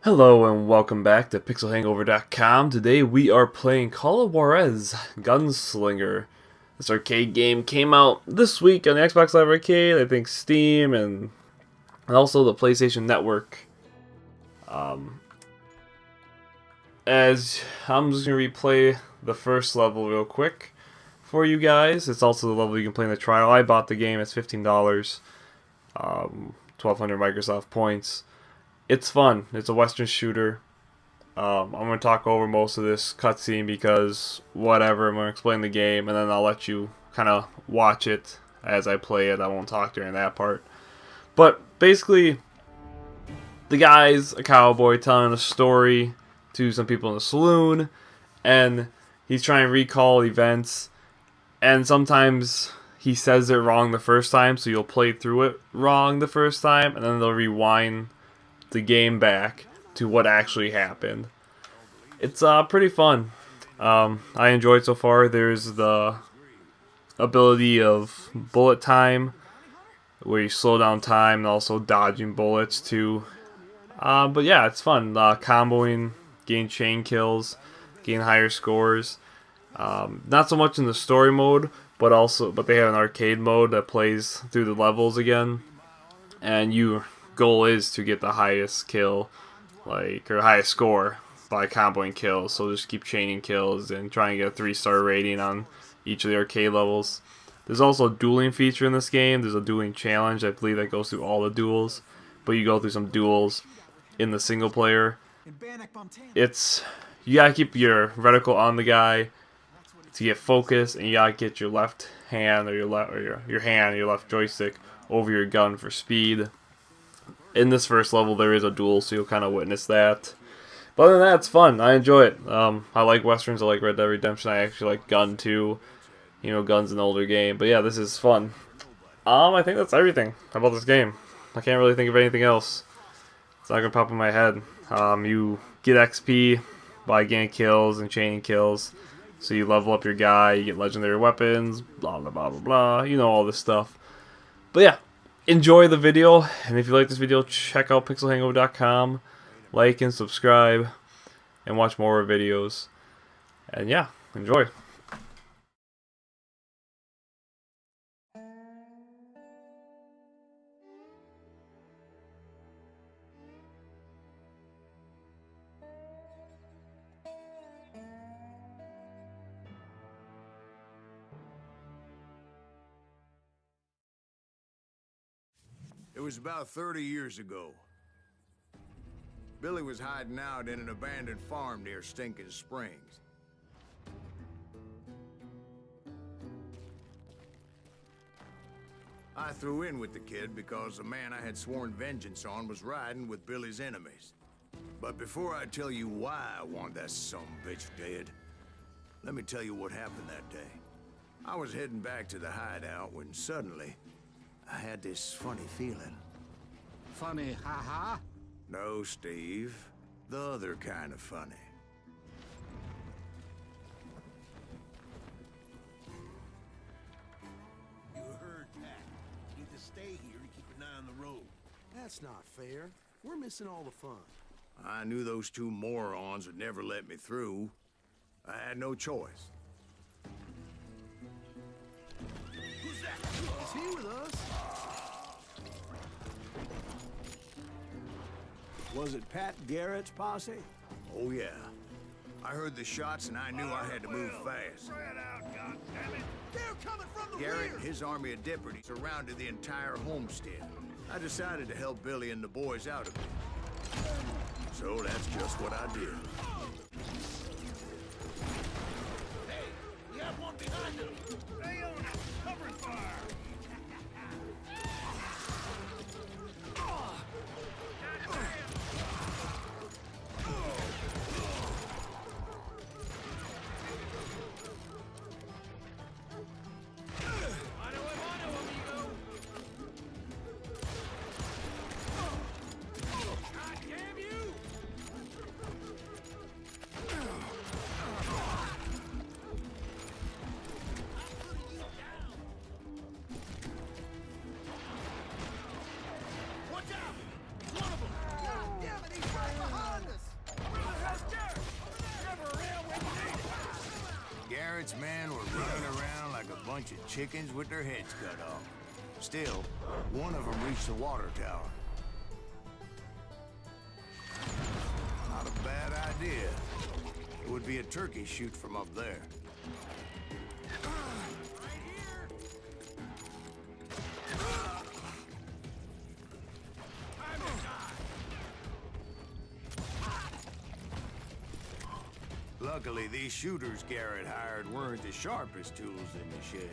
Hello and welcome back to PixelHangover.com. Today we are playing Call of Juarez Gunslinger. This arcade game came out this week on the Xbox Live Arcade, I think Steam, and also the PlayStation Network. As I'm just going to replay the first level real quick for you guys. It's also the level you can play in the trial. I bought the game, it's $15, 1,200 Microsoft points. It's fun. It's a Western shooter. I'm going to talk over most of this cutscene because whatever, I'm going to explain the game and then I'll let you kind of watch it as I play it. I won't talk during that part. But basically, the guy's a cowboy telling a story to some people in the saloon, and he's trying to recall events, and sometimes he says it wrong the first time, so you'll play through it wrong the first time, and then they'll rewind the game back to what actually happened. It's pretty fun. I enjoyed it so far. There's the ability of bullet time, where you slow down time and also dodging bullets too. But yeah, it's fun. Comboing, gain chain kills, gain higher scores. Not so much in the story mode, but they have an arcade mode that plays through the levels again, and your goal is to get the highest kill, or highest score by comboing kills. So just keep chaining kills and try and get a 3-star rating on each of the arcade levels. There's also a dueling feature in this game. There's a dueling challenge, I believe, that goes through all the duels, but you go through some duels in the single player. You gotta keep your reticle on the guy to get focus, and you gotta get your left hand or your hand or your left joystick over your gun for speed. In this first level, there is a duel, so you'll kind of witness that. But other than that, it's fun. I enjoy it. I like westerns. I like Red Dead Redemption. I actually like Gun 2. You know, Gun's an older game. But yeah, this is fun. I think that's everything about this game. I can't really think of anything else. It's not going to pop in my head. You get XP by getting kills and chaining kills. So you level up your guy, you get legendary weapons, blah, blah, blah, blah, blah. You know all this stuff. But yeah. Enjoy the video, and if you like this video, check out pixelhangover.com, like and subscribe, and watch more videos. And yeah, enjoy. It was about 30 years ago. Billy was hiding out in an abandoned farm near Stinking Springs. I threw in with the kid because the man I had sworn vengeance on was riding with Billy's enemies. But before I tell you why I want that sumbitch dead, let me tell you what happened that day. I was heading back to the hideout when suddenly I had this funny feeling. Funny, ha-ha? No, Steve. The other kind of funny. You heard Pat. Need to stay here and keep an eye on the road. That's not fair. We're missing all the fun. I knew those two morons would never let me through. I had no choice. Who's that? Is he with us? Was it Pat Garrett's posse? Oh, yeah. I heard the shots and I knew I had to move fast. They're coming from the Garrett rear! and his army of deputies surrounded the entire homestead. I decided to help Billy and the boys out of it. So that's just what I did. Hey, you have one behind them. Stay on it. Covering fire. bunch of chickens with their heads cut off. Still, one of them reached the water tower. Not a bad idea. It would be a turkey shoot from up there. Luckily, these shooters Garrett hired weren't the sharpest tools in the shed.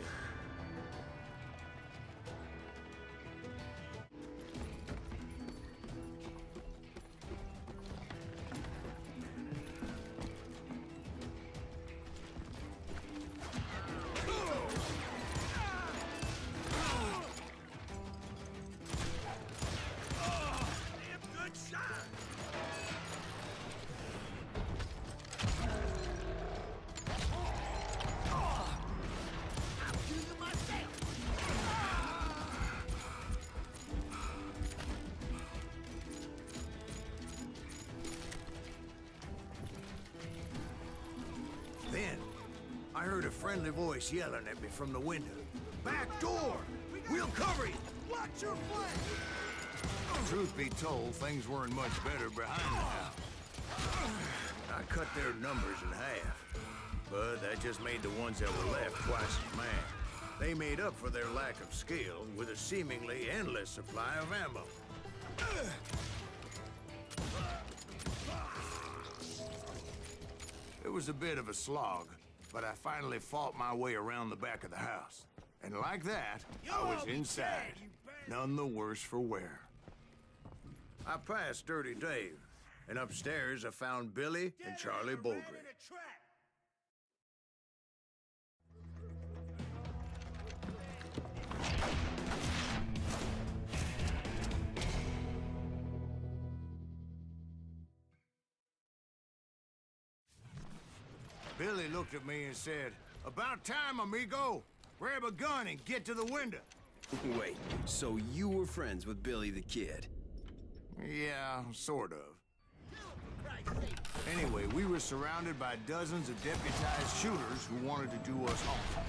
Then, I heard a friendly voice yelling at me from the window. Back door! We'll cover you! Watch your flank! Truth be told, things weren't much better behind the house. I cut their numbers in half, but that just made the ones that were left twice as mad. They made up for their lack of skill with a seemingly endless supply of ammo. It was a bit of a slog, but I finally fought my way around the back of the house. And like that, I was inside, none the worse for wear. I passed Dirty Dave, and upstairs I found Billy and Charlie Baldry. Billy looked at me and said, "About time, amigo. Grab a gun and get to the window." Wait, so you were friends with Billy the Kid? Yeah, sort of. Anyway, we were surrounded by dozens of deputized shooters who wanted to do us harm.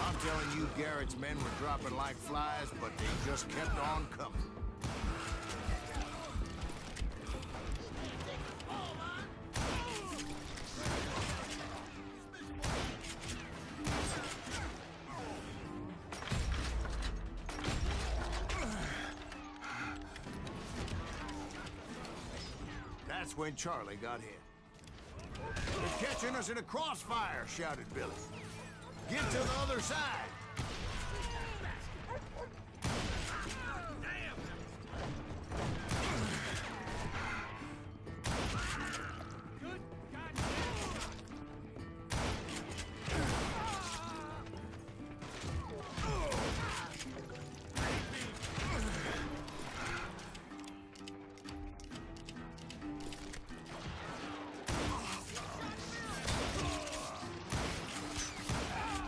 I'm telling you, Garrett's men were dropping like flies, but they just kept on coming. That's when Charlie got hit. "They're catching us in a crossfire," shouted Billy. "Get to the other side!"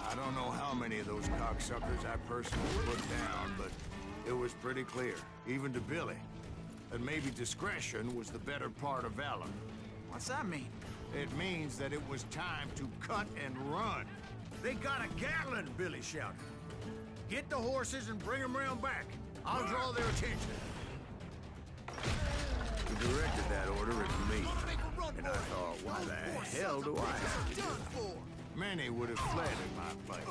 I don't know how many of those cocksuckers I personally put down, but it was pretty clear, even to Billy, that maybe discretion was the better part of valor. What's that mean? It means that it was time to cut and run. "They got a Gatling," Billy shouted. "Get the horses and bring them round back. I'll draw their attention." He directed that order at me, and I thought, why the hell do I have to do it? Many would have fled in my place.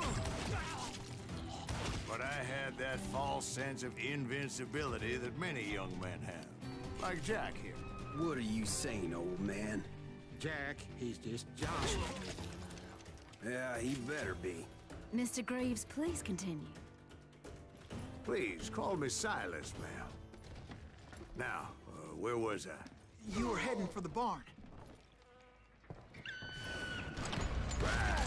But I had that false sense of invincibility that many young men have. Like Jack here. What are you saying, old man? Jack, he's just jostling. Yeah, he better be. Mr. Graves, please continue. Please, call me Silas, ma'am. Now, where was I? You were heading for the barn. Right.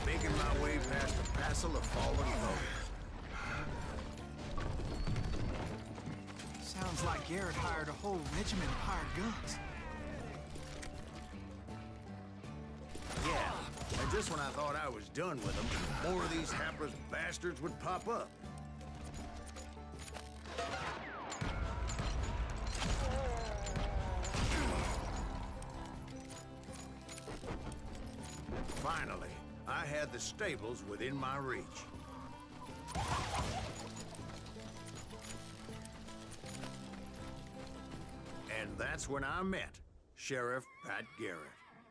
Making my way past a passel of fallen foes. Sounds like Garrett hired a whole regiment of hired guns. Yeah, and just when I thought I was done with them, more of these hapless bastards would pop up. Finally, I had the stables within my reach. And that's when I met Sheriff Pat Garrett.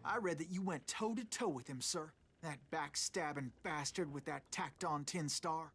I read that you went toe-to-toe with him, sir. That backstabbing bastard with that tacked-on tin star.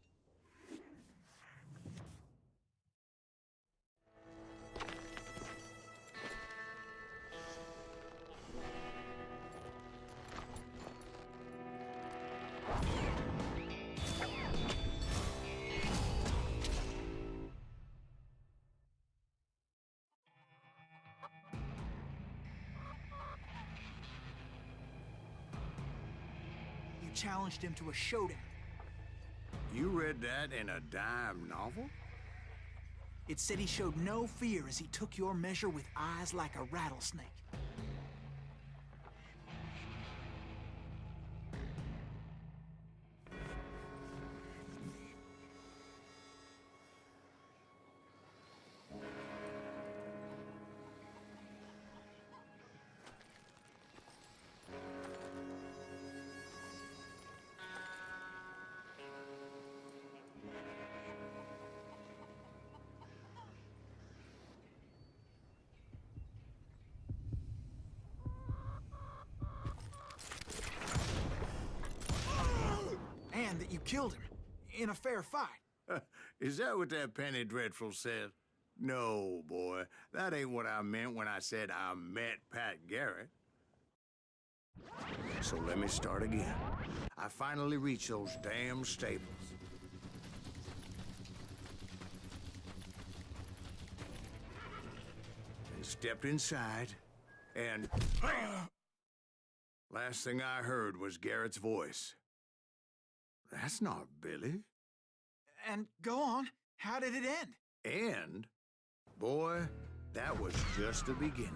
You challenged him to a showdown. You read that in a dime novel? It said he showed no fear as he took your measure with eyes like a rattlesnake. And that you killed him in a fair fight. Is that what that Penny Dreadful said? No, boy. That ain't what I meant when I said I met Pat Garrett. So let me start again. I finally reached those damn stables. And stepped inside, and... Last thing I heard was Garrett's voice. That's not Billy. And go on, how did it end? And, boy, that was just the beginning.